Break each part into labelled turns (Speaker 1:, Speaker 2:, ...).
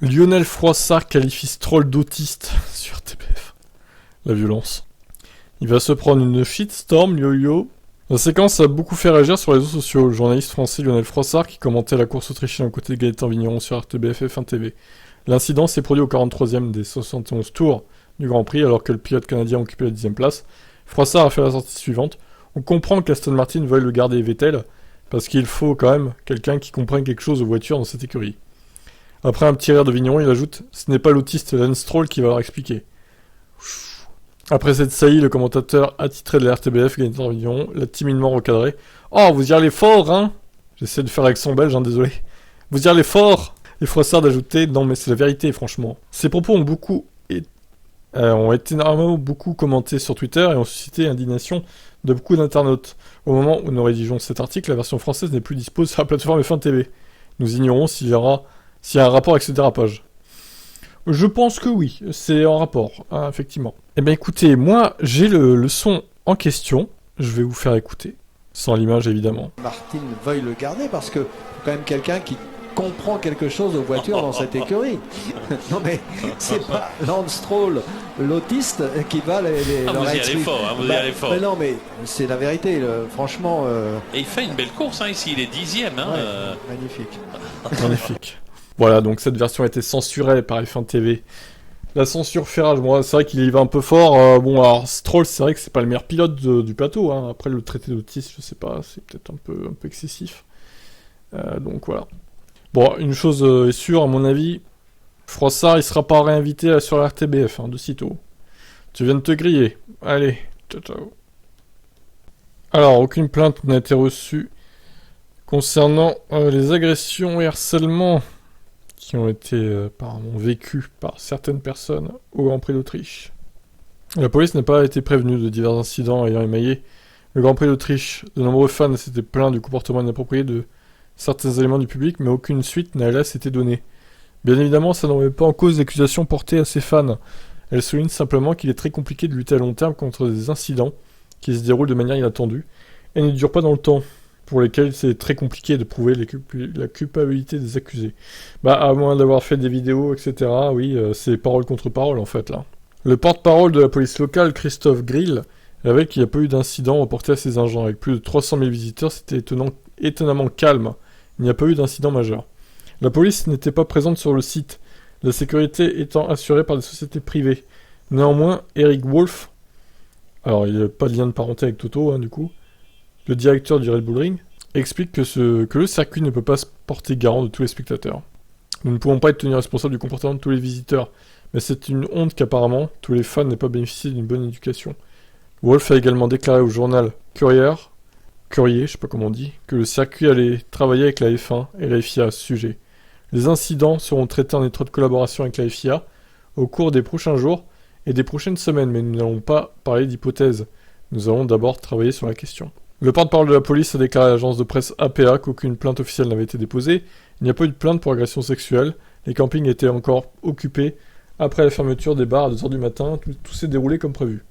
Speaker 1: Lionel Froissart qualifie Stroll d'autiste sur TPF. La violence. Il va se prendre une shitstorm, yo-yo. La séquence a beaucoup fait réagir sur les réseaux sociaux. Le journaliste français Lionel Froissart qui commentait la course autrichienne aux côtés de Gaëtan Vigneron sur RTBF F1 TV. L'incident s'est produit au 43e des 71 tours du Grand Prix alors que le pilote canadien occupait la 10e place. Froissart a fait la sortie suivante. On comprend qu'Aston Martin veuille le garder Vettel parce qu'il faut quand même quelqu'un qui comprenne quelque chose aux voitures dans cette écurie. Après un petit rire de Vigneron, il ajoute « Ce n'est pas l'autiste Lance Stroll qui va leur expliquer ». Après cette saillie, le commentateur attitré de la RTBF, Gaëtan Vigneron, l'a timidement recadré. « Oh, vous y allez fort, hein ?» J'essaie de faire l'accent belge, hein, désolé. « Vous y allez fort !» Et Froissart d'ajouter « Non, mais c'est la vérité, franchement. » Ces propos ont été énormément beaucoup commentés sur Twitter et ont suscité indignation de beaucoup d'internautes. Au moment où nous rédigeons cet article, la version française n'est plus dispo sur la plateforme F1 TV. Nous ignorons s'il y a un rapport avec ce dérapage. Je pense que oui, c'est en rapport, hein, effectivement. Eh bien écoutez, moi j'ai le son en question, je vais vous faire écouter, sans l'image évidemment.
Speaker 2: Martin veuille le garder parce que quand même quelqu'un qui comprend quelque chose aux voitures dans cette écurie. Non mais c'est pas Lance Stroll, l'autiste, qui va leur
Speaker 3: vous y allez fort, hein, vous y allez fort.
Speaker 2: Mais non mais c'est la vérité, franchement...
Speaker 3: Et il fait une belle course, hein, ici, il est 10e. Hein,
Speaker 2: ouais, magnifique.
Speaker 1: Magnifique. Voilà, donc cette version a été censurée par F1 TV. La censure fait rage. Bon, c'est vrai qu'il y va un peu fort. Bon, alors Stroll, c'est vrai que c'est pas le meilleur pilote du plateau. Hein. Après, le traité d'autiste, je sais pas, c'est peut-être un peu excessif. Donc voilà. Bon, une chose est sûre, à mon avis, Froissart, il sera pas réinvité sur la RTBF, hein, de sitôt. Tu viens de te griller. Allez, ciao ciao. Alors, aucune plainte n'a été reçue concernant les agressions et harcèlements qui ont été apparemment vécus par certaines personnes au Grand Prix d'Autriche. La police n'a pas été prévenue de divers incidents ayant émaillé le Grand Prix d'Autriche. De nombreux fans s'étaient plaints du comportement inapproprié de certains éléments du public, mais aucune suite n'a hélas été donnée. Bien évidemment, ça ne remet pas en cause l'accusation portée à ces fans. Elle souligne simplement qu'il est très compliqué de lutter à long terme contre des incidents qui se déroulent de manière inattendue et ne durent pas dans le temps, pour lesquels c'est très compliqué de prouver la culpabilité des accusés. Bah, à moins d'avoir fait des vidéos, etc., oui, c'est parole contre parole, en fait, là. Le porte-parole de la police locale, Christophe Grill, révèle qu'il n'y a pas eu d'incident reporté à ces agents. Avec plus de 300 000 visiteurs, c'était étonnamment calme. Il n'y a pas eu d'incident majeur. La police n'était pas présente sur le site, la sécurité étant assurée par des sociétés privées. Néanmoins, Eric Wolf, alors il n'y a pas de lien de parenté avec Toto, hein, du coup, le directeur du Red Bull Ring, explique que le circuit ne peut pas se porter garant de tous les spectateurs. Nous ne pouvons pas être tenus responsables du comportement de tous les visiteurs, mais c'est une honte qu'apparemment tous les fans n'aient pas bénéficié d'une bonne éducation. Wolf a également déclaré au journal Courier, je sais pas comment on dit, que le circuit allait travailler avec la F1 et la FIA à ce sujet. Les incidents seront traités en étroite collaboration avec la FIA au cours des prochains jours et des prochaines semaines, mais nous n'allons pas parler d'hypothèses. Nous allons d'abord travailler sur la question. Le porte-parole de la police a déclaré à l'agence de presse APA qu'aucune plainte officielle n'avait été déposée. Il n'y a pas eu de plainte pour agression sexuelle. Les campings étaient encore occupés. Après la fermeture des bars à 2h du matin, tout s'est déroulé comme prévu.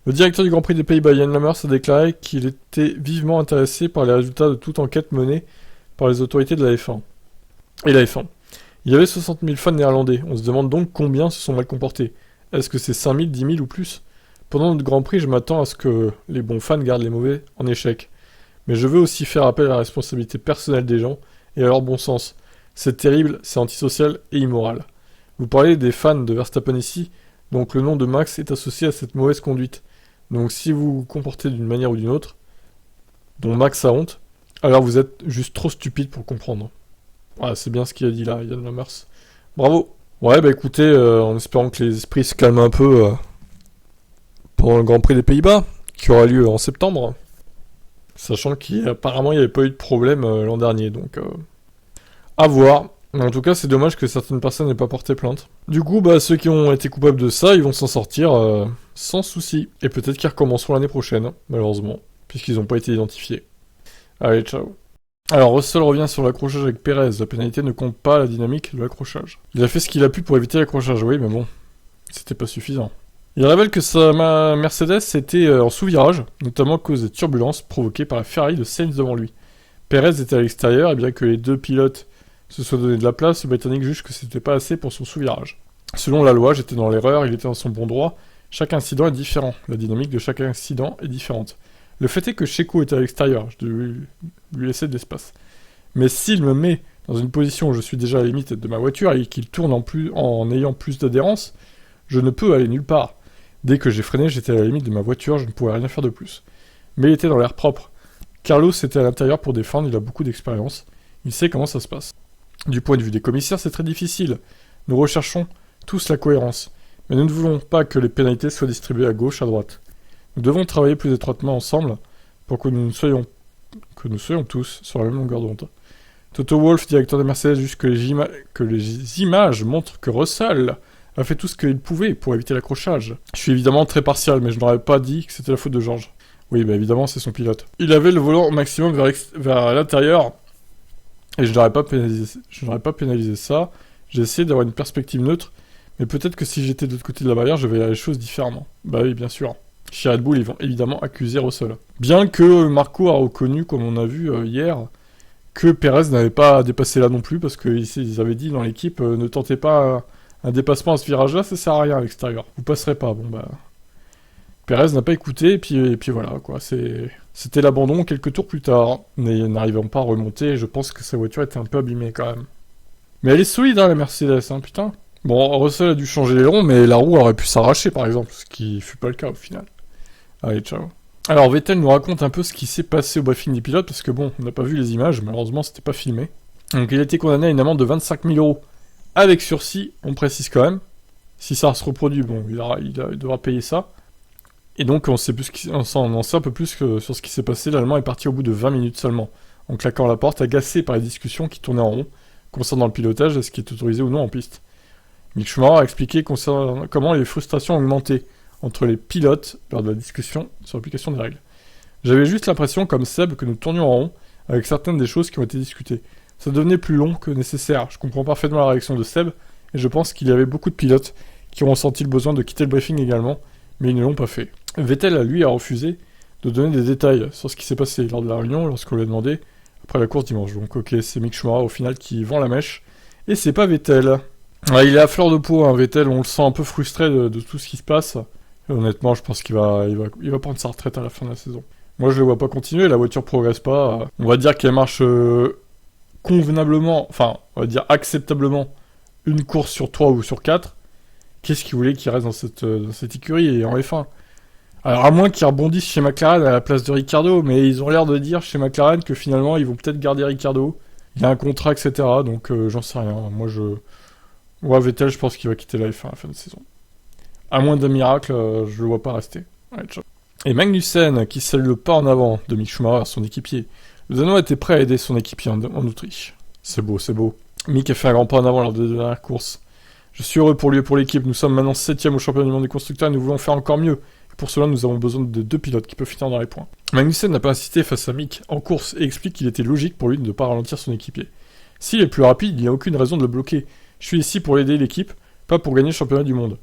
Speaker 1: Le directeur du Grand Prix des Pays-Bas, Jan Lammers, a déclaré qu'il était vivement intéressé par les résultats de toute enquête menée par les autorités de la F1. Et la F1. Il y avait 60 000 fans néerlandais. On se demande donc combien se sont mal comportés. Est-ce que c'est 5 000, 10 000 ou plus ? Pendant notre Grand Prix, je m'attends à ce que les bons fans gardent les mauvais en échec. Mais je veux aussi faire appel à la responsabilité personnelle des gens et à leur bon sens. C'est terrible, c'est antisocial et immoral. Vous parlez des fans de Verstappen ici, donc le nom de Max est associé à cette mauvaise conduite. Donc si vous vous comportez d'une manière ou d'une autre, dont Max a honte, alors vous êtes juste trop stupide pour comprendre. Voilà, c'est bien ce qu'il a dit là, Jan Lammers. Bravo. Ouais, bah écoutez, en espérant que les esprits se calment un peu pendant le Grand Prix des Pays-Bas, qui aura lieu en septembre, sachant qu'apparemment il n'y avait pas eu de problème l'an dernier, donc à voir. En tout cas, c'est dommage que certaines personnes n'aient pas porté plainte. Du coup, bah ceux qui ont été coupables de ça, ils vont s'en sortir sans souci. Et peut-être qu'ils recommenceront l'année prochaine, malheureusement, puisqu'ils n'ont pas été identifiés. Allez, ciao. Alors, Russell revient sur l'accrochage avec Perez. La pénalité ne compte pas la dynamique de l'accrochage. Il a fait ce qu'il a pu pour éviter l'accrochage, oui, mais bon, c'était pas suffisant. Il révèle que sa Mercedes était en sous-virage, notamment à cause des turbulences provoquées par la Ferrari de Sainz devant lui. Perez était à l'extérieur, et bien que les deux pilotes se soit donné de la place, le Britannique juge que c'était pas assez pour son sous-virage. Selon la loi, j'étais dans l'erreur, il était dans son bon droit. Chaque incident est différent, la dynamique de chaque incident est différente. Le fait est que Checo était à l'extérieur, je devais lui laisser de l'espace. Mais s'il me met dans une position où je suis déjà à la limite de ma voiture et qu'il tourne en ayant plus d'adhérence, je ne peux aller nulle part. Dès que j'ai freiné, j'étais à la limite de ma voiture, je ne pouvais rien faire de plus. Mais il était dans l'air propre. Carlos était à l'intérieur pour défendre, il a beaucoup d'expérience. Il sait comment ça se passe. Du point de vue des commissaires, c'est très difficile. Nous recherchons tous la cohérence. Mais nous ne voulons pas que les pénalités soient distribuées à gauche, à droite. Nous devons travailler plus étroitement ensemble pour que nous soyons tous sur la même longueur d'onde. Toto Wolff, directeur de Mercedes, juge que les images montrent que Russell a fait tout ce qu'il pouvait pour éviter l'accrochage. Je suis évidemment très partial, mais je n'aurais pas dit que c'était la faute de George. Oui, bah évidemment, c'est son pilote. Il avait le volant au maximum vers l'intérieur, et je n'aurais pas pénalisé ça. J'ai essayé d'avoir une perspective neutre, mais peut-être que si j'étais de l'autre côté de la barrière, je verrais les choses différemment. Bah oui, bien sûr. Chez Red Bull, ils vont évidemment accuser Russell. Bien que Marco a reconnu, comme on a vu hier, que Perez n'avait pas dépassé là non plus, parce qu'ils avaient dit dans l'équipe, ne tentez pas un dépassement à ce virage-là, ça sert à rien à l'extérieur. Vous passerez pas, bon bah... Perez n'a pas écouté, et puis voilà, quoi. C'était l'abandon quelques tours plus tard, n'arrivant pas à remonter, je pense que sa voiture était un peu abîmée quand même. Mais elle est solide, hein, la Mercedes, hein, putain. Bon, Russell a dû changer les longs, mais la roue aurait pu s'arracher, par exemple, ce qui fut pas le cas au final. Allez, ciao. Alors, Vettel nous raconte un peu ce qui s'est passé au briefing des pilotes, parce que bon, on n'a pas vu les images, malheureusement, c'était pas filmé. Donc, il a été condamné à une amende de 25 000 €, avec sursis, on précise quand même. Si ça se reproduit, bon, il devra payer ça. Et donc, on en sait un peu plus que sur ce qui s'est passé. L'Allemand est parti au bout de 20 minutes seulement, en claquant la porte, agacé par les discussions qui tournaient en rond, concernant le pilotage et ce qui est autorisé ou non en piste. Mick Schumacher a expliqué comment les frustrations ont augmenté entre les pilotes lors de la discussion sur l'application des règles. J'avais juste l'impression, comme Seb, que nous tournions en rond avec certaines des choses qui ont été discutées. Ça devenait plus long que nécessaire. Je comprends parfaitement la réaction de Seb, et je pense qu'il y avait beaucoup de pilotes qui ont ressenti le besoin de quitter le briefing également, mais ils ne l'ont pas fait. Vettel, lui, a refusé de donner des détails sur ce qui s'est passé lors de la réunion lorsqu'on lui a demandé après la course dimanche. Donc ok, c'est Mick Schumacher au final qui vend la mèche, et c'est pas Vettel. Il est à fleur de peau, hein, Vettel, on le sent un peu frustré de tout ce qui se passe. Et honnêtement, je pense qu'il va prendre sa retraite à la fin de la saison. Moi, je le vois pas continuer, la voiture progresse pas. On va dire qu'elle marche convenablement, enfin, on va dire acceptablement, une course sur 3 ou sur 4. Qu'est-ce qu'il voulait qu'il reste dans cette écurie et en F1 ? Alors, à moins qu'ils rebondissent chez McLaren à la place de Ricciardo, mais ils ont l'air de dire chez McLaren que finalement, ils vont peut-être garder Ricciardo. Il y a un contrat, etc. Donc, j'en sais rien. Moi, Vettel, je pense qu'il va quitter la F1 à la fin de saison. À moins d'un miracle, je le vois pas rester. Ouais, ciao. Et Magnussen, qui salue le pas en avant de Mick Schumacher, son équipier. Le Danois était prêt à aider son équipier en Autriche. C'est beau, c'est beau. Mick a fait un grand pas en avant lors de la dernière course. Je suis heureux pour lui et pour l'équipe. Nous sommes maintenant 7e au championnat du monde des constructeurs et nous voulons faire encore mieux. Et pour cela, nous avons besoin de 2 pilotes qui peuvent finir dans les points. Magnussen n'a pas insisté face à Mick en course et explique qu'il était logique pour lui de ne pas ralentir son équipier. S'il est plus rapide, il n'y a aucune raison de le bloquer. Je suis ici pour aider l'équipe, pas pour gagner le championnat du monde.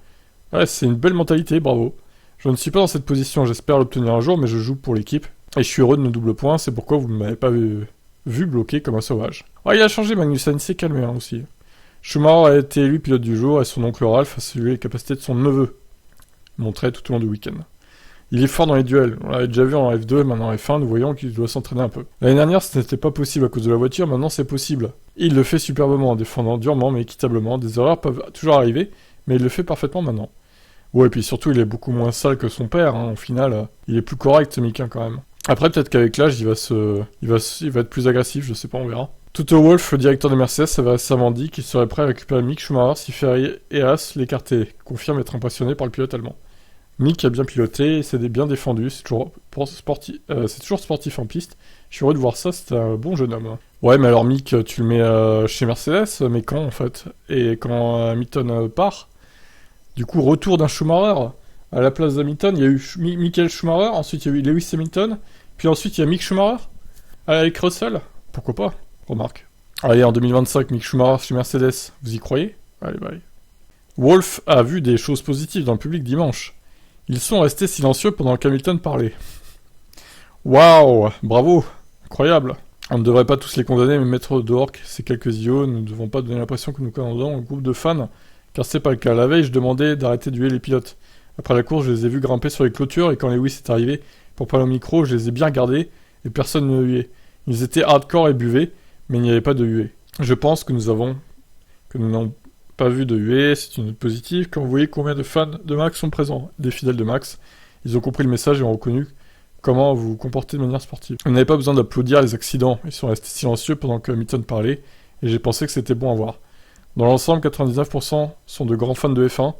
Speaker 1: Ouais, c'est une belle mentalité, bravo. Je ne suis pas dans cette position, j'espère l'obtenir un jour, mais je joue pour l'équipe. Et je suis heureux de nos doubles points, c'est pourquoi vous ne m'avez pas vu bloquer comme un sauvage. Ouais, il a changé Magnussen, il s'est calmé hein, aussi. Schumacher a été élu pilote du jour et son oncle Ralph a salué les capacités de son neveu, montré tout au long du week-end. Il est fort dans les duels, on l'avait déjà vu en F2 et maintenant en F1, nous voyons qu'il doit s'entraîner un peu. L'année dernière, ce n'était pas possible à cause de la voiture, maintenant c'est possible. Il le fait superbement en défendant durement mais équitablement, des erreurs peuvent toujours arriver, mais il le fait parfaitement maintenant. Ouais, et puis surtout, il est beaucoup moins sale que son père, hein. Au final, il est plus correct, ce Mick, hein, quand même. Après, peut-être qu'avec l'âge, il va être plus agressif, je sais pas, on verra. Toto Wolff, le directeur de Mercedes, avait récemment dit qu'il serait prêt à récupérer Mick Schumacher si Ferrari et Haas l'écartaient, confirme être impressionné par le pilote allemand. Mick a bien piloté, s'est bien défendu, c'est toujours sportif en piste. Je suis heureux de voir ça, c'est un bon jeune homme. Ouais, mais alors Mick, tu le mets chez Mercedes, mais quand, en fait ? Et quand Hamilton part ? Du coup, retour d'un Schumacher à la place d'Hamilton. Il y a eu Michael Schumacher, ensuite il y a eu Lewis Hamilton, puis ensuite il y a Mick Schumacher avec Russell. Pourquoi pas ? Remarque. Allez, en 2025, Mick Schumacher chez Mercedes, vous y croyez ? Allez, bye. Wolff a vu des choses positives dans le public dimanche. Ils sont restés silencieux pendant qu'Hamilton parlait. Waouh, bravo, incroyable. On ne devrait pas tous les condamner, mais mettre dehors ces quelques idiots, nous ne devons pas donner l'impression que nous commandons un groupe de fans, car c'est pas le cas. La veille, je demandais d'arrêter de huer les pilotes. Après la course, je les ai vus grimper sur les clôtures, et quand Lewis est arrivé pour parler au micro, je les ai bien regardés, et personne ne huait. Ils étaient hardcore et buvaient, mais il n'y avait pas de huée. Je pense que nous n'avons pas vu de huée, c'est une note positive. Quand vous voyez combien de fans de Max sont présents, des fidèles de Max, ils ont compris le message et ont reconnu comment vous vous comportez de manière sportive. Vous n'avez pas besoin d'applaudir les accidents, ils sont restés silencieux pendant que Hamilton parlait, et j'ai pensé que c'était bon à voir. Dans l'ensemble, 99% sont de grands fans de F1,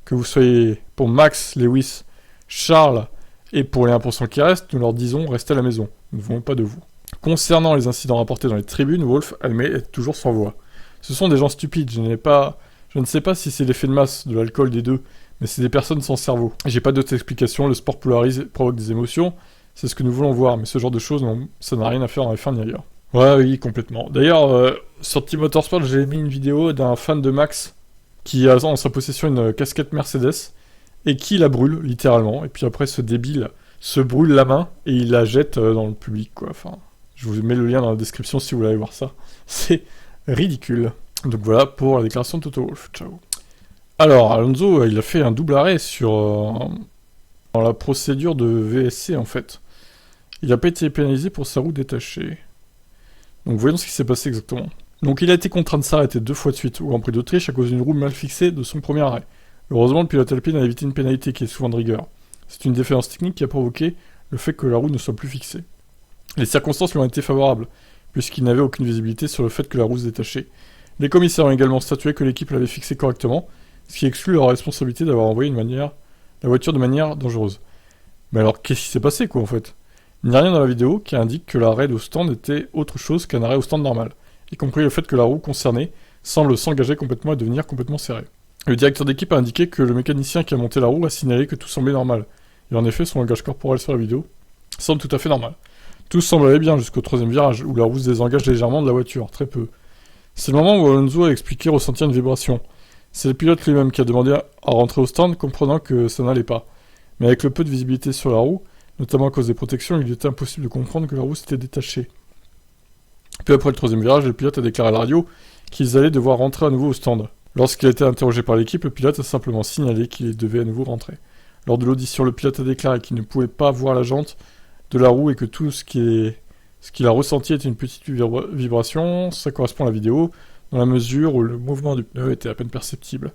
Speaker 1: que vous soyez pour Max, Lewis, Charles, et pour les 1% qui restent, nous leur disons restez à la maison, nous ne voulons pas de vous. Concernant les incidents rapportés dans les tribunes, Wolf admet être toujours sans voix. Ce sont des gens stupides, je ne sais pas si c'est l'effet de masse, de l'alcool des deux, mais c'est des personnes sans cerveau. J'ai pas d'autre explication, le sport polarise et provoque des émotions, c'est ce que nous voulons voir, mais ce genre de choses, non, ça n'a rien à faire en F1 ni ailleurs. Ouais, oui, complètement. D'ailleurs, sur Team Motorsport, j'ai mis une vidéo d'un fan de Max qui a en sa possession une casquette Mercedes et qui la brûle, littéralement, et puis après ce débile se brûle la main et il la jette dans le public, quoi. Enfin, je vous mets le lien dans la description si vous voulez aller voir ça. C'est ridicule. Donc voilà pour la déclaration de Toto Wolff. Ciao. Alors, Alonso, il a fait un double arrêt dans la procédure de VSC, en fait. Il n'a pas été pénalisé pour sa roue détachée. Donc voyons ce qui s'est passé exactement. Donc il a été contraint de s'arrêter 2 fois de suite au Grand Prix d'Autriche à cause d'une roue mal fixée de son premier arrêt. Heureusement, le pilote Alpine a évité une pénalité qui est souvent de rigueur. C'est une défaillance technique qui a provoqué le fait que la roue ne soit plus fixée. Les circonstances lui ont été favorables, puisqu'il n'avait aucune visibilité sur le fait que la roue se détachait. Les commissaires ont également statué que l'équipe l'avait fixée correctement, ce qui exclut leur responsabilité d'avoir envoyé la voiture de manière dangereuse. Mais alors, qu'est-ce qui s'est passé, quoi, en fait ? Il n'y a rien dans la vidéo qui indique que l'arrêt au stand était autre chose qu'un arrêt au stand normal, y compris le fait que la roue concernée semble s'engager complètement et devenir complètement serrée. Le directeur d'équipe a indiqué que le mécanicien qui a monté la roue a signalé que tout semblait normal, et en effet son langage corporel sur la vidéo semble tout à fait normal. Tout semble aller bien jusqu'au 3e virage, où la roue se désengage légèrement de la voiture, très peu. C'est le moment où Alonso a expliqué ressentir une vibration. C'est le pilote lui-même qui a demandé à rentrer au stand, comprenant que ça n'allait pas. Mais avec le peu de visibilité sur la roue, notamment à cause des protections, il était impossible de comprendre que la roue s'était détachée. Peu après le 3e virage, le pilote a déclaré à la radio qu'ils allaient devoir rentrer à nouveau au stand. Lorsqu'il a été interrogé par l'équipe, le pilote a simplement signalé qu'il devait à nouveau rentrer. Lors de l'audition, le pilote a déclaré qu'il ne pouvait pas voir la jante de la roue et que tout ce qu'il a ressenti était une petite vibration. Ça correspond à la vidéo, dans la mesure où le mouvement du pneu était à peine perceptible.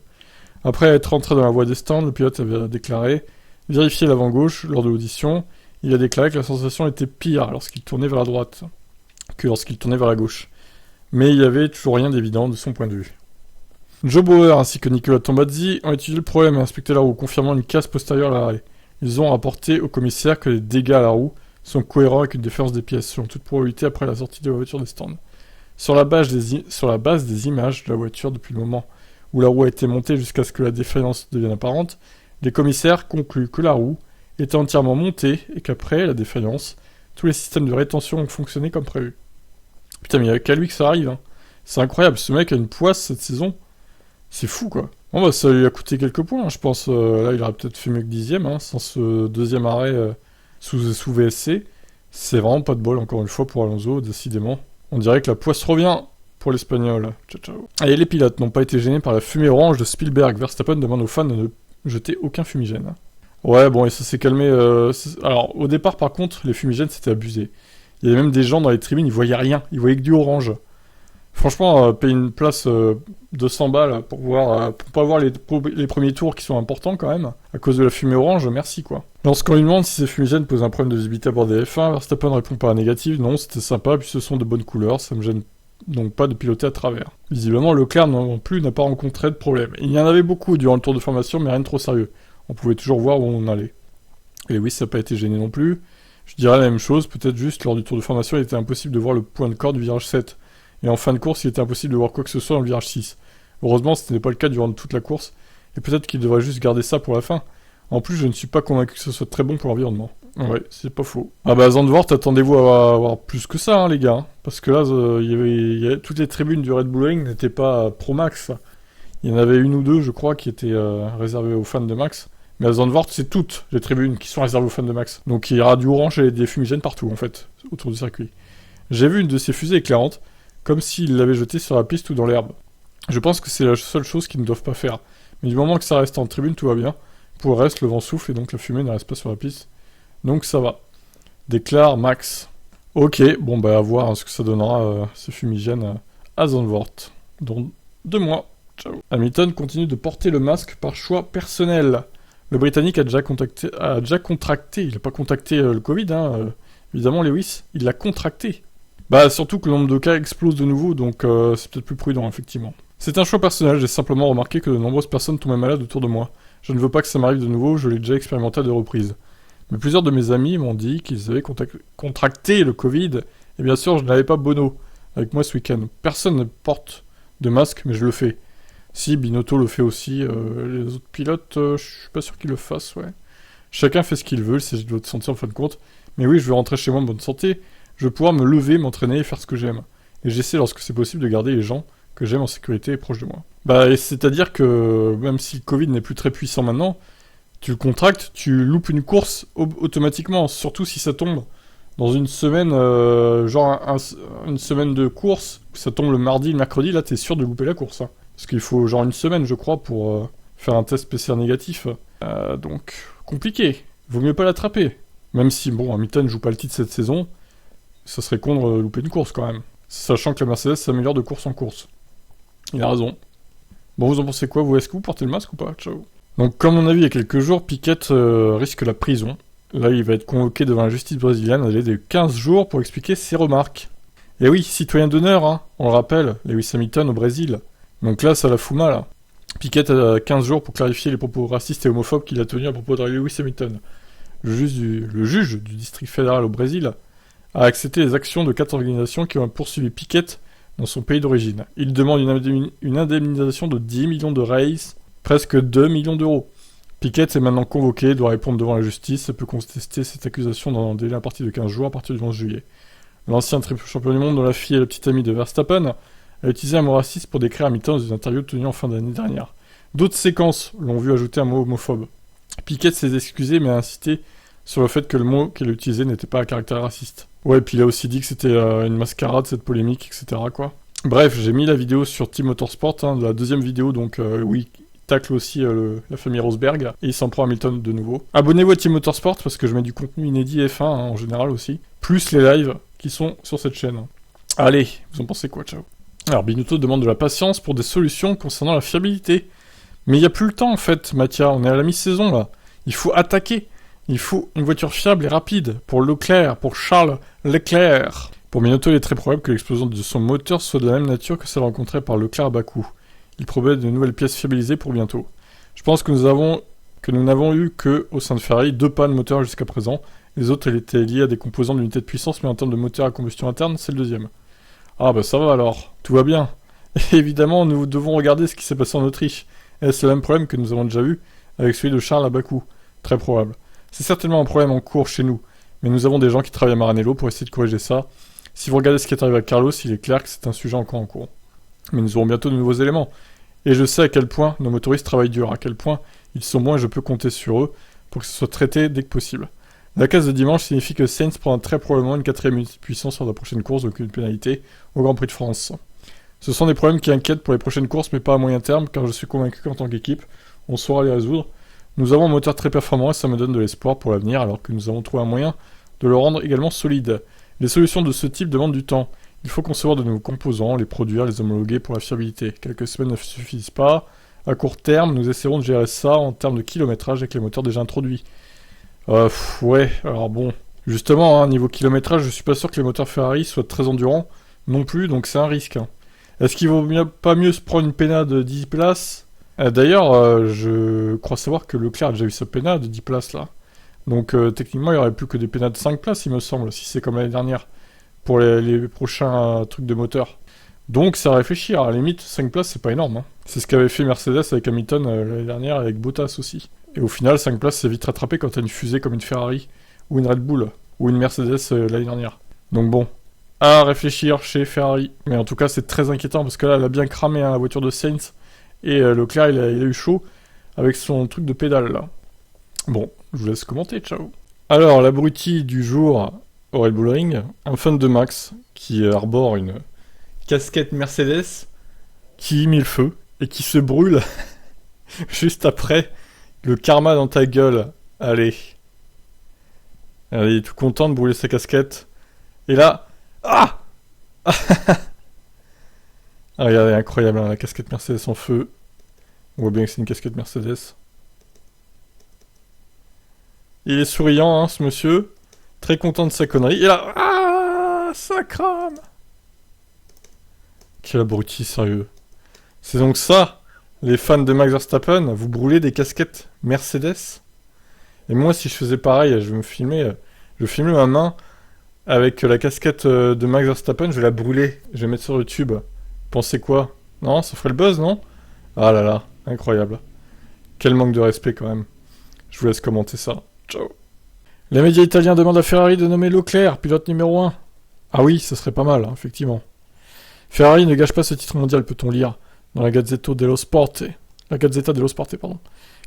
Speaker 1: Après être rentré dans la voie des stands, le pilote avait déclaré vérifier l'avant gauche lors de l'audition. Il a déclaré que la sensation était pire lorsqu'il tournait vers la droite que lorsqu'il tournait vers la gauche. Mais il n'y avait toujours rien d'évident de son point de vue. Joe Bauer ainsi que Nicolas Tombazzi ont étudié le problème et inspecté la roue, confirmant une casse postérieure à l'arrêt. Ils ont rapporté au commissaire que les dégâts à la roue sont cohérents avec une défense des pièces, selon toute probabilité après la sortie de la voiture des stands. Sur la base des images de la voiture depuis le moment où la roue a été montée jusqu'à ce que la défaillance devienne apparente, les commissaires concluent que la roue était entièrement montée et qu'après la défaillance, tous les systèmes de rétention ont fonctionné comme prévu. Putain, mais il n'y a qu'à lui que ça arrive, hein. C'est incroyable, ce mec a une poisse cette saison. C'est fou, quoi. Bon, bah, ça lui a coûté quelques points, hein, je pense. Là, il aurait peut-être fait mieux que 10ème, hein, sans ce 2e arrêt sous VSC. C'est vraiment pas de bol, encore une fois, pour Alonso, décidément. On dirait que la poisse revient pour l'Espagnol. Ciao, ciao. Et les pilotes n'ont pas été gênés par la fumée orange de Spielberg. Verstappen demande aux fans de ne jeter aucun fumigène. Ouais, bon, et ça s'est calmé. Alors, au départ, par contre, les fumigènes, c'était abusé. Il y avait même des gens dans les tribunes, ils voyaient rien. Ils voyaient que du orange. Franchement, payer une place 200 balles pour pas voir les premiers tours qui sont importants quand même, à cause de la fumée orange, merci quoi. Lorsqu'on lui demande si ces fumigènes posent un problème de visibilité à bord des F1, Verstappen répond par la négative, non, c'était sympa, puis ce sont de bonnes couleurs, ça me gêne donc pas de piloter à travers. Visiblement, Leclerc non plus n'a pas rencontré de problème. Il y en avait beaucoup durant le tour de formation, mais rien de trop sérieux. On pouvait toujours voir où on allait. Et oui, ça n'a pas été gêné non plus. Je dirais la même chose, peut-être juste lors du tour de formation, il était impossible de voir le point de corde du virage 7. Et en fin de course, il était impossible de voir quoi que ce soit dans le virage 6. Heureusement, ce n'était pas le cas durant toute la course, et peut-être qu'il devrait juste garder ça pour la fin. En plus, je ne suis pas convaincu que ce soit très bon pour l'environnement. Ouais, c'est pas faux. Ah bah Zandvoort, attendez-vous à avoir plus que ça, hein, les gars. Parce que là, toutes les tribunes du Red Bull Ring n'étaient pas pro Max. Il y en avait une ou deux, je crois, qui étaient réservées aux fans de Max. Mais à Zandvoort, c'est toutes les tribunes qui sont réservées aux fans de Max. Donc il y aura du orange et des fumigènes partout, en fait, autour du circuit. J'ai vu une de ces fusées éclairantes, comme s'ils l'avaient jetée sur la piste ou dans l'herbe. Je pense que c'est la seule chose qu'ils ne doivent pas faire. Mais du moment que ça reste en tribune, tout va bien. Pour le reste, le vent souffle et donc la fumée ne reste pas sur la piste. Donc ça va. Déclare Max. Ok, bon bah à voir ce que ça donnera ce fumigène à Zandvoort. Dans 2 mois. Ciao. Hamilton continue de porter le masque par choix personnel. Le Britannique a déjà contracté, il n'a pas contacté le Covid, évidemment Lewis, il l'a contracté. Bah surtout que le nombre de cas explose de nouveau, donc c'est peut-être plus prudent, effectivement. C'est un choix personnel, j'ai simplement remarqué que de nombreuses personnes tombaient malades autour de moi. Je ne veux pas que ça m'arrive de nouveau, je l'ai déjà expérimenté à 2 reprises. Mais plusieurs de mes amis m'ont dit qu'ils avaient contracté le Covid, et bien sûr je n'avais pas Bono avec moi ce week-end. Personne ne porte de masque, mais je le fais. Si, Binotto le fait aussi, les autres pilotes, je suis pas sûr qu'ils le fassent, ouais. Chacun fait ce qu'il veut, il s'agit de votre santé en fin de compte. Mais oui, je veux rentrer chez moi en bonne santé, je veux pouvoir me lever, m'entraîner et faire ce que j'aime. Et j'essaie lorsque c'est possible de garder les gens que j'aime en sécurité et proches de moi. Bah, c'est-à-dire que même si le Covid n'est plus très puissant maintenant, tu le contractes, tu loupes une course automatiquement, surtout si ça tombe dans une semaine, une semaine de course, ça tombe le mardi, le mercredi, là t'es sûr de louper la course. Hein. Parce qu'il faut genre une semaine, je crois, pour faire un test PCR négatif. Donc, compliqué. Vaut mieux pas l'attraper. Même si, bon, Hamilton joue pas le titre cette saison, ça serait con de louper une course quand même. Sachant que la Mercedes s'améliore de course en course. Il a raison. Bon, vous en pensez quoi, vous? Est-ce que vous portez le masque ou pas? Ciao. Donc, comme on a vu il y a quelques jours, Piquet risque la prison. Là, il va être convoqué devant la justice brésilienne à délai de 15 jours pour expliquer ses remarques. Et oui, citoyen d'honneur, hein, on le rappelle, Lewis Hamilton au Brésil. Donc là, ça la fout mal. Piquet a 15 jours pour clarifier les propos racistes et homophobes qu'il a tenus à propos de Lewis Hamilton. Le juge du district fédéral au Brésil a accepté les actions de 4 organisations qui ont poursuivi Piquet dans son pays d'origine. Il demande une indemnisation de 10 millions de reais, presque 2 millions d'euros. Piquet est maintenant convoqué, doit répondre devant la justice et peut contester cette accusation dans un délai à partir de 15 jours à partir du 11 juillet. L'ancien triple champion du monde, dont la fille est la petite amie de Verstappen, a utilisé un mot raciste pour décrire Hamilton dans une interview tenue en fin d'année dernière. D'autres séquences l'ont vu ajouter un mot homophobe. Piquet s'est excusé mais a insisté sur le fait que le mot qu'il a utilisé n'était pas à caractère raciste. Ouais, et puis il a aussi dit que c'était une mascarade, cette polémique, etc. quoi. Bref, j'ai mis la vidéo sur Team Motorsport, la deuxième vidéo, donc oui, il tacle aussi la famille Rosberg, et il s'en prend Hamilton de nouveau. Abonnez-vous à Team Motorsport, parce que je mets du contenu inédit F1 en général aussi, plus les lives qui sont sur cette chaîne. Allez, vous en pensez quoi, ciao. Alors Binotto demande de la patience pour des solutions concernant la fiabilité. Mais il n'y a plus le temps en fait, Mathia, on est à la mi-saison là. Il faut attaquer. Il faut une voiture fiable et rapide pour Leclerc, pour Charles Leclerc. Pour Binotto, il est très probable que l'explosion de son moteur soit de la même nature que celle rencontrée par Leclerc à Bakou. Il promet de nouvelles pièces fiabilisées pour bientôt. Je pense que nous n'avons eu que, au sein de Ferrari, 2 pannes moteur jusqu'à présent. Les autres, elles étaient liées à des composants de l'unité de puissance, mais en termes de moteur à combustion interne, c'est le deuxième. Ah bah ça va alors, tout va bien. Et évidemment, nous devons regarder ce qui s'est passé en Autriche. Et c'est le même problème que nous avons déjà vu avec celui de Charles à Bakou. Très probable. C'est certainement un problème en cours chez nous, mais nous avons des gens qui travaillent à Maranello pour essayer de corriger ça. Si vous regardez ce qui est arrivé à Carlos, il est clair que c'est un sujet encore en cours. Mais nous aurons bientôt de nouveaux éléments. Et je sais à quel point nos motoristes travaillent dur, à quel point ils sont bons et je peux compter sur eux pour que ce soit traité dès que possible. La casse de dimanche signifie que Sainz prendra très probablement une 4ème unité de puissance sur la prochaine course, donc une pénalité au Grand Prix de France. Ce sont des problèmes qui inquiètent pour les prochaines courses, mais pas à moyen terme, car je suis convaincu qu'en tant qu'équipe, on saura les résoudre. Nous avons un moteur très performant et ça me donne de l'espoir pour l'avenir, alors que nous avons trouvé un moyen de le rendre également solide. Les solutions de ce type demandent du temps. Il faut concevoir de nouveaux composants, les produire, les homologuer pour la fiabilité. Quelques semaines ne suffisent pas. À court terme, nous essaierons de gérer ça en termes de kilométrage avec les moteurs déjà introduits. Ouais, alors bon. Justement, niveau kilométrage, je suis pas sûr que les moteurs Ferrari soient très endurants non plus, donc c'est un risque. Est-ce qu'il vaut pas mieux se prendre une pénale de 10 places? D'ailleurs, je crois savoir que Leclerc a déjà eu sa pénale de 10 places là. Donc techniquement, il n'y aurait plus que des pénales de 5 places, il me semble, si c'est comme l'année dernière, pour les prochains trucs de moteur. Donc c'est à réfléchir, à la limite, 5 places c'est pas énorme. Hein. C'est ce qu'avait fait Mercedes avec Hamilton l'année dernière, avec Bottas aussi. Et au final, 5 places c'est vite rattrapé quand t'as une fusée comme une Ferrari, ou une Red Bull, ou une Mercedes l'année dernière. Donc bon, à réfléchir chez Ferrari. Mais en tout cas, c'est très inquiétant, parce que là, elle a bien cramé la voiture de Sainz, et Leclerc, il a eu chaud avec son truc de pédale, là. Bon, je vous laisse commenter, ciao. Alors, l'abruti du jour, au Red Bull Ring, un fan de Max qui arbore une casquette Mercedes qui y met le feu et qui se brûle juste après le karma dans ta gueule. Allez. Elle est tout content de brûler sa casquette. Et là... Ah, ah regardez, incroyable, hein, la casquette Mercedes en feu. On voit bien que c'est une casquette Mercedes. Il est souriant, hein, ce monsieur. Très content de sa connerie. Et là... Ah, ça crame. Quel abruti, sérieux. C'est donc ça, les fans de Max Verstappen, vous brûlez des casquettes Mercedes. Et moi, si je faisais pareil, je filmais ma main avec la casquette de Max Verstappen, je vais la brûler, je vais mettre sur YouTube. Pensez quoi? Non, ça ferait le buzz, non? Ah là là, incroyable. Quel manque de respect quand même. Je vous laisse commenter ça. Ciao. Les médias italiens demandent à Ferrari de nommer Leclerc, pilote numéro 1. Ah oui, ça serait pas mal, hein, effectivement. Ferrari ne gâche pas ce titre mondial, peut-on lire, dans la Gazzetta dello Sport,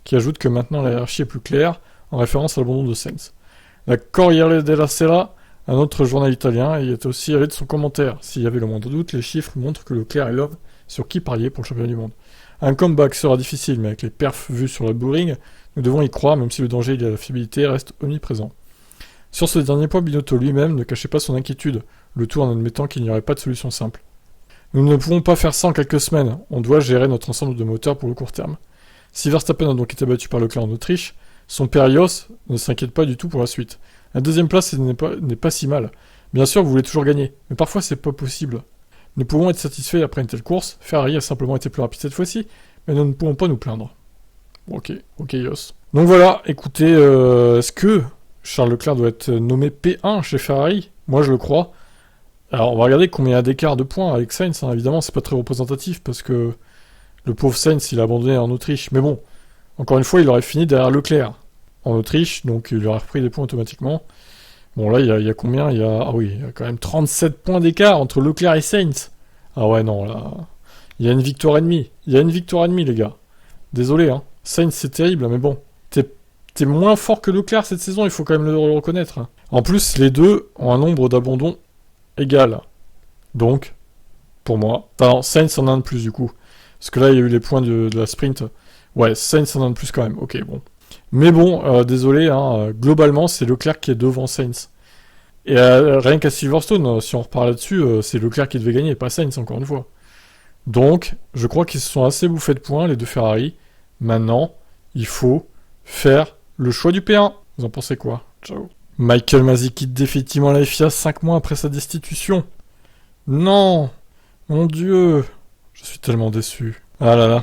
Speaker 1: qui ajoute que maintenant la hiérarchie est plus claire, en référence à l'abandon de Sainz. La Corriere della Sera, un autre journal italien, y est aussi allé de son commentaire. S'il y avait le moindre doute, les chiffres montrent que Leclerc est l'homme sur qui parier pour le championnat du monde. Un comeback sera difficile, mais avec les perfs vus sur le Bull Ring, nous devons y croire, même si le danger lié à la fiabilité reste omniprésent. Sur ce dernier point, Binotto lui-même ne cachait pas son inquiétude, le tout en admettant qu'il n'y aurait pas de solution simple. Nous ne pouvons pas faire ça en quelques semaines, on doit gérer notre ensemble de moteurs pour le court terme. Si Verstappen a donc été battu par Leclerc en Autriche, son père Jos ne s'inquiète pas du tout pour la suite. La deuxième place n'est pas si mal. Bien sûr, vous voulez toujours gagner, mais parfois c'est pas possible. Nous pouvons être satisfaits après une telle course, Ferrari a simplement été plus rapide cette fois-ci, mais nous ne pouvons pas nous plaindre. Ok, Jos. Donc voilà, écoutez, est-ce que Charles Leclerc doit être nommé P1 chez Ferrari? Moi je le crois. Alors on va regarder combien il y a d'écart de points avec Sainz, hein. Évidemment c'est pas très représentatif parce que le pauvre Sainz il a abandonné en Autriche, mais bon, encore une fois il aurait fini derrière Leclerc en Autriche, donc il aurait repris des points automatiquement. Bon là il y a combien? Il y a quand même 37 points d'écart entre Leclerc et Sainz. Ah ouais non là, il y a une victoire et demie, les gars. Désolé hein, Sainz c'est terrible, mais bon, t'es moins fort que Leclerc cette saison, il faut quand même le reconnaître. Hein. En plus les deux ont un nombre d'abandons égal. Donc, pour moi... Enfin, Sainz en a un de plus, du coup. Parce que là, il y a eu les points de la sprint. Ouais, Sainz en a un de plus quand même. Ok, bon. Mais bon, désolé, hein, globalement, c'est Leclerc qui est devant Sainz. Et rien qu'à Silverstone, si on repart là-dessus, c'est Leclerc qui devait gagner, pas Sainz, encore une fois. Donc, je crois qu'ils se sont assez bouffés de points, les deux Ferrari. Maintenant, il faut faire le choix du P1. Vous en pensez quoi? Ciao. Michael Masi quitte définitivement la FIA 5 mois après sa destitution. Non! Mon Dieu! Je suis tellement déçu. Ah là là.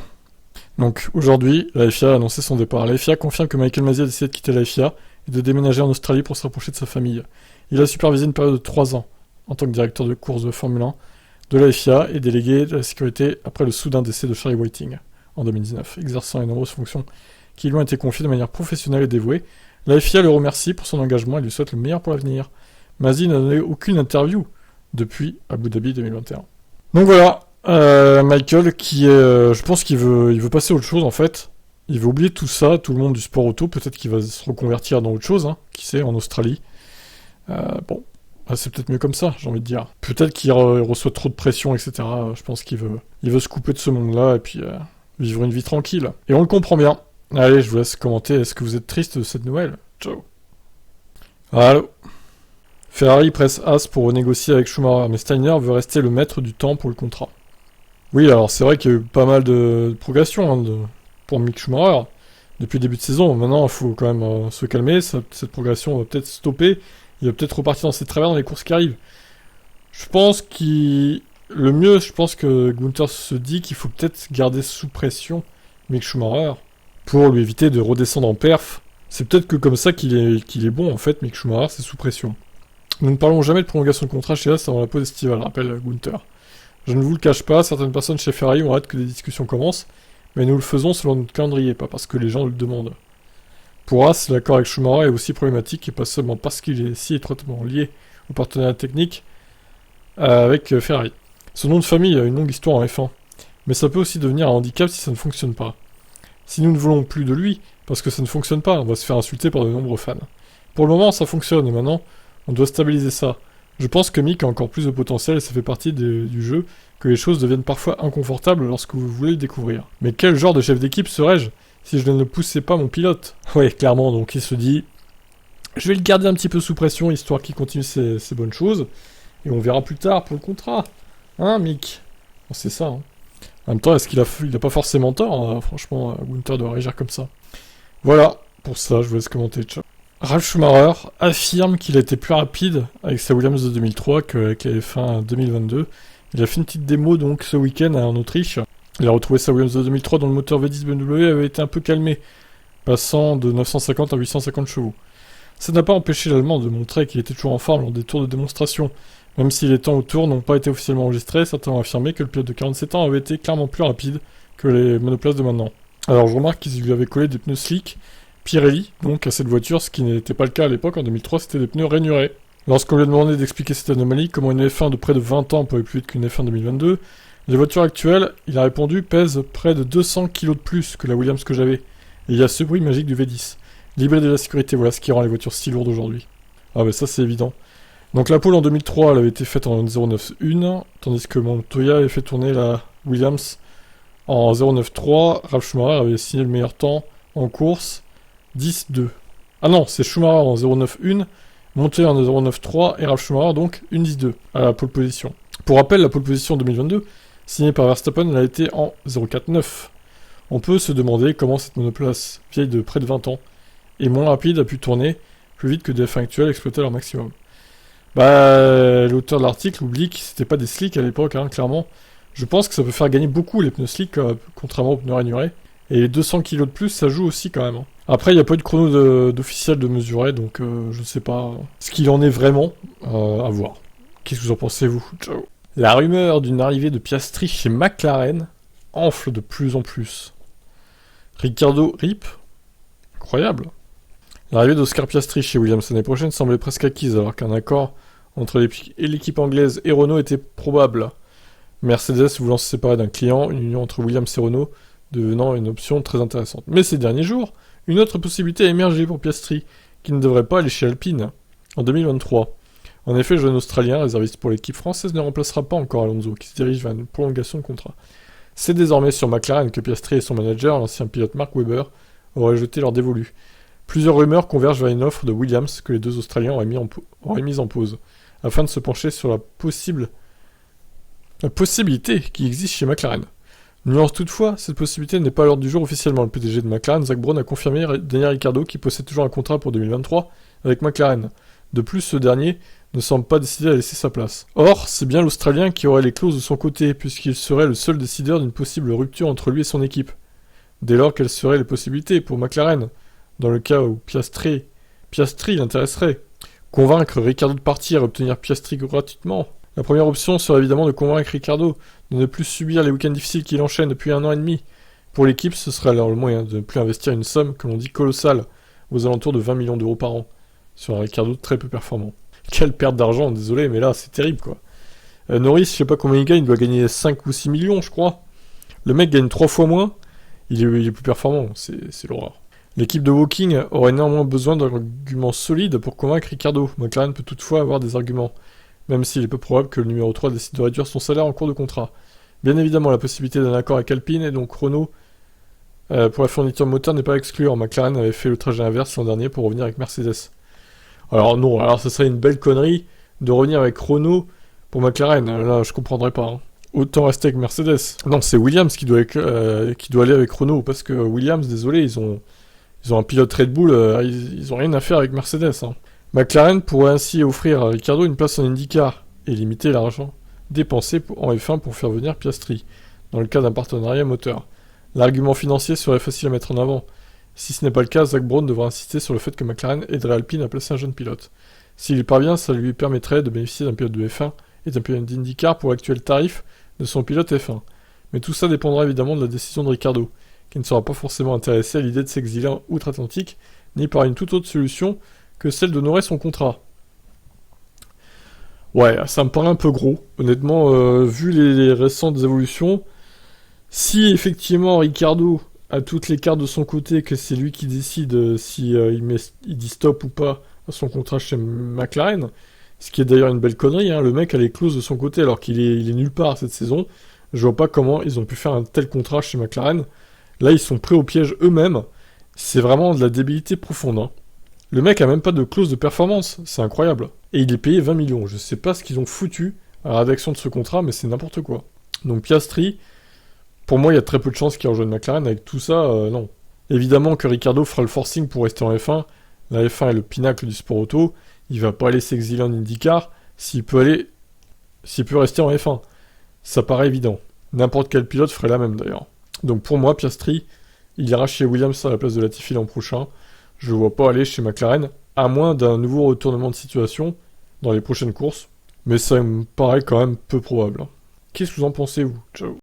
Speaker 1: Donc aujourd'hui, la FIA a annoncé son départ. La FIA confirme que Michael Masi a décidé de quitter la FIA et de déménager en Australie pour se rapprocher de sa famille. Il a supervisé une période de 3 ans en tant que directeur de course de Formule 1 de la FIA et délégué de la sécurité après le soudain décès de Charlie Whiting en 2019, exerçant les nombreuses fonctions qui lui ont été confiées de manière professionnelle et dévouée. La FIA le remercie pour son engagement et lui souhaite le meilleur pour l'avenir. Masi n'a donné aucune interview depuis Abu Dhabi 2021. Donc voilà, Michael qui est, je pense qu'il veut passer à autre chose en fait. Il veut oublier tout ça, tout le monde du sport auto. Peut-être qu'il va se reconvertir dans autre chose, hein, qui sait, en Australie. Bon, c'est peut-être mieux comme ça, j'ai envie de dire. Peut-être qu'il reçoit trop de pression, etc. Je pense qu'il veut se couper de ce monde-là et puis vivre une vie tranquille. Et on le comprend bien. Allez, je vous laisse commenter. Est-ce que vous êtes triste de cette nouvelle? Ciao. Allô. Ferrari presse Haas pour renégocier avec Schumacher, mais Steiner veut rester le maître du temps pour le contrat. Oui, alors c'est vrai qu'il y a eu pas mal de progression hein, pour Mick Schumacher depuis le début de saison. Maintenant, il faut quand même se calmer. Cette progression va peut-être stopper. Il va peut-être repartir dans ses travers dans les courses qui arrivent. Je pense que Gunther se dit qu'il faut peut-être garder sous pression Mick Schumacher pour lui éviter de redescendre en perf. C'est peut-être que comme ça qu'il est bon en fait, Mick Schumacher, c'est sous pression. Nous ne parlons jamais de prolongation de contrat chez Haas avant la pause estivale, rappelle Gunther. Je ne vous le cache pas, certaines personnes chez Ferrari ont hâte que les discussions commencent, mais nous le faisons selon notre calendrier, pas parce que les gens le demandent. Pour Haas, l'accord avec Schumacher est aussi problématique, et pas seulement parce qu'il est si étroitement lié au partenariat technique avec Ferrari. Son nom de famille a une longue histoire en F1, mais ça peut aussi devenir un handicap si ça ne fonctionne pas. Si nous ne voulons plus de lui, parce que ça ne fonctionne pas, on va se faire insulter par de nombreux fans. Pour le moment, ça fonctionne, et maintenant, On doit stabiliser ça. Je pense que Mick a encore plus de potentiel et ça fait partie du jeu que les choses deviennent parfois inconfortables lorsque vous voulez le découvrir. Mais quel genre de chef d'équipe serais-je si je ne poussais pas mon pilote? Ouais, clairement, donc il se dit... Je vais le garder un petit peu sous pression, histoire qu'il continue ses bonnes choses. Et on verra plus tard pour le contrat. Hein, Mick? Bon, c'est ça, hein. En même temps, est-ce qu'il a pas forcément tort, hein? Franchement, Gunther doit réagir comme ça. Voilà, pour ça, je vous laisse commenter. Ciao. Ralf Schumacher affirme qu'il a été plus rapide avec sa Williams de 2003 qu'avec la F1 2022. Il a fait une petite démo donc ce week-end en Autriche. Il a retrouvé sa Williams de 2003 dont le moteur V10 BMW avait été un peu calmé, passant de 950 à 850 chevaux. Ça n'a pas empêché l'Allemand de montrer qu'il était toujours en forme lors des tours de démonstration. Même si les temps au tour n'ont pas été officiellement enregistrés, certains ont affirmé que le pilote de 47 ans avait été clairement plus rapide que les monoplaces de maintenant. Alors je remarque qu'ils lui avaient collé des pneus slick Pirelli, donc à cette voiture, ce qui n'était pas le cas à l'époque. En 2003, c'était des pneus rainurés. Lorsqu'on lui a demandé d'expliquer cette anomalie, comment une F1 de près de 20 ans pouvait plus vite qu'une F1 2022, les voitures actuelles, il a répondu, pèsent près de 200 kg de plus que la Williams que j'avais. Et il y a ce bruit magique du V10. L'hybride de la sécurité, voilà ce qui rend les voitures si lourdes aujourd'hui. Ah bah ça c'est évident. Donc la pole en 2003, elle avait été faite en 091, tandis que Montoya avait fait tourner la Williams en 093. Ralf Schumacher avait signé le meilleur temps en course, 10-2. Ah non, c'est Schumacher en 091, Montoya en 093 et Ralf Schumacher donc une 10-2 à la pole position. Pour rappel, la pole position 2022, signée par Verstappen, elle a été en 049. On peut se demander comment cette monoplace, vieille de près de 20 ans, et moins rapide, a pu tourner plus vite que des F1 actuels exploitaient leur maximum. Bah, l'auteur de l'article oublie que c'était pas des slicks à l'époque, hein, clairement. Je pense que ça peut faire gagner beaucoup les pneus slicks, contrairement aux pneus rainurés. Et les 200 kg de plus, ça joue aussi quand même. Hein. Après, il n'y a pas eu de chrono d'officiel de mesurer, donc je ne sais pas ce qu'il en est vraiment. À voir. Qu'est-ce que vous en pensez, vous? Ciao. La rumeur d'une arrivée de Piastri chez McLaren enfle de plus en plus. Ricardo RIP? Incroyable. L'arrivée d'Oscar Piastri chez Williams l'année prochaine semblait presque acquise, alors qu'un accord entre l'équipe anglaise et Renault était probable. Mercedes voulant se séparer d'un client, une union entre Williams et Renault devenant une option très intéressante. Mais ces derniers jours, une autre possibilité a émergé pour Piastri, qui ne devrait pas aller chez Alpine, en 2023. En effet, le jeune Australien, réserviste pour l'équipe française, ne remplacera pas encore Alonso, qui se dirige vers une prolongation de contrat. C'est désormais sur McLaren que Piastri et son manager, l'ancien pilote Mark Webber, auraient jeté leur dévolu. Plusieurs rumeurs convergent vers une offre de Williams que les deux Australiens auraient mise en pause, afin de se pencher sur la possibilité qui existe chez McLaren. Nuance toutefois, cette possibilité n'est pas à l'ordre du jour officiellement. Le PDG de McLaren, Zak Brown, a confirmé Daniel Ricciardo qui possède toujours un contrat pour 2023 avec McLaren. De plus, ce dernier ne semble pas décidé à laisser sa place. Or, c'est bien l'Australien qui aurait les clauses de son côté, puisqu'il serait le seul décideur d'une possible rupture entre lui et son équipe. Dès lors, quelles seraient les possibilités pour McLaren, dans le cas où Piastri l'intéresserait? Convaincre Ricciardo de partir et obtenir Piastri gratuitement? La première option serait évidemment de convaincre Ricciardo de ne plus subir les week-ends difficiles qu'il enchaîne depuis 1 an et demi. Pour l'équipe, ce serait alors le moyen de ne plus investir une somme que l'on dit colossale, aux alentours de 20 millions d'euros par an, sur un Ricciardo très peu performant. Quelle perte d'argent, désolé, mais là, c'est terrible, quoi. Norris, je sais pas combien il gagne, il doit gagner 5 ou 6 millions, je crois. Le mec gagne 3 fois moins, il est plus performant, c'est l'horreur. L'équipe de Woking aurait néanmoins besoin d'arguments solides pour convaincre Ricciardo. McLaren peut toutefois avoir des arguments, même s'il est peu probable que le numéro 3 décide de réduire son salaire en cours de contrat. Bien évidemment, la possibilité d'un accord avec Alpine et donc Renault pour la fourniture moteur n'est pas à exclure. McLaren avait fait le trajet inverse l'an dernier pour revenir avec Mercedes. Alors non, alors ça serait une belle connerie de revenir avec Renault pour McLaren. Là, je comprendrais pas. Hein. Autant rester avec Mercedes. Non, c'est Williams qui doit aller avec Renault, parce que Williams, désolé, ils ont un pilote Red Bull, ils ont rien à faire avec Mercedes. Hein. McLaren pourrait ainsi offrir à Ricciardo une place en IndyCar et limiter l'argent dépensé en F1 pour faire venir Piastri, dans le cas d'un partenariat moteur. L'argument financier serait facile à mettre en avant. Si ce n'est pas le cas, Zak Brown devra insister sur le fait que McLaren aiderait Alpine à placer un jeune pilote. S'il y parvient, ça lui permettrait de bénéficier d'un pilote de F1 et d'un pilote d'IndyCar pour l'actuel tarif de son pilote F1. Mais tout ça dépendra évidemment de la décision de Ricciardo, qui ne sera pas forcément intéressé à l'idée de s'exiler outre-Atlantique, ni par une toute autre solution que celle d'honorer son contrat. Ouais, ça me paraît un peu gros. Honnêtement, vu les récentes évolutions, si effectivement Ricciardo a toutes les cartes de son côté, que c'est lui qui décide si il dit stop ou pas son contrat chez McLaren. Ce qui est d'ailleurs une belle connerie, hein. Le mec a les clauses de son côté alors qu'il est nulle part cette saison. Je vois pas comment ils ont pu faire un tel contrat chez McLaren. Là, ils sont pris au piège eux-mêmes. C'est vraiment de la débilité profonde, hein. Le mec a même pas de clause de performance, c'est incroyable. Et il est payé 20 millions. Je sais pas ce qu'ils ont foutu à la rédaction de ce contrat, mais c'est n'importe quoi. Donc Piastri, pour moi, il y a très peu de chances qu'il rejoigne McLaren. Avec tout ça, non. Évidemment que Ricciardo fera le forcing pour rester en F1. La F1 est le pinacle du sport auto. Il va pas aller s'exiler en IndyCar s'il peut rester en F1. Ça paraît évident. N'importe quel pilote ferait la même d'ailleurs. Donc pour moi, Piastri, il ira chez Williams à la place de Latifi l'an prochain. Je ne vois pas aller chez McLaren, à moins d'un nouveau retournement de situation dans les prochaines courses. Mais ça me paraît quand même peu probable. Qu'est-ce que vous en pensez, vous ? Ciao.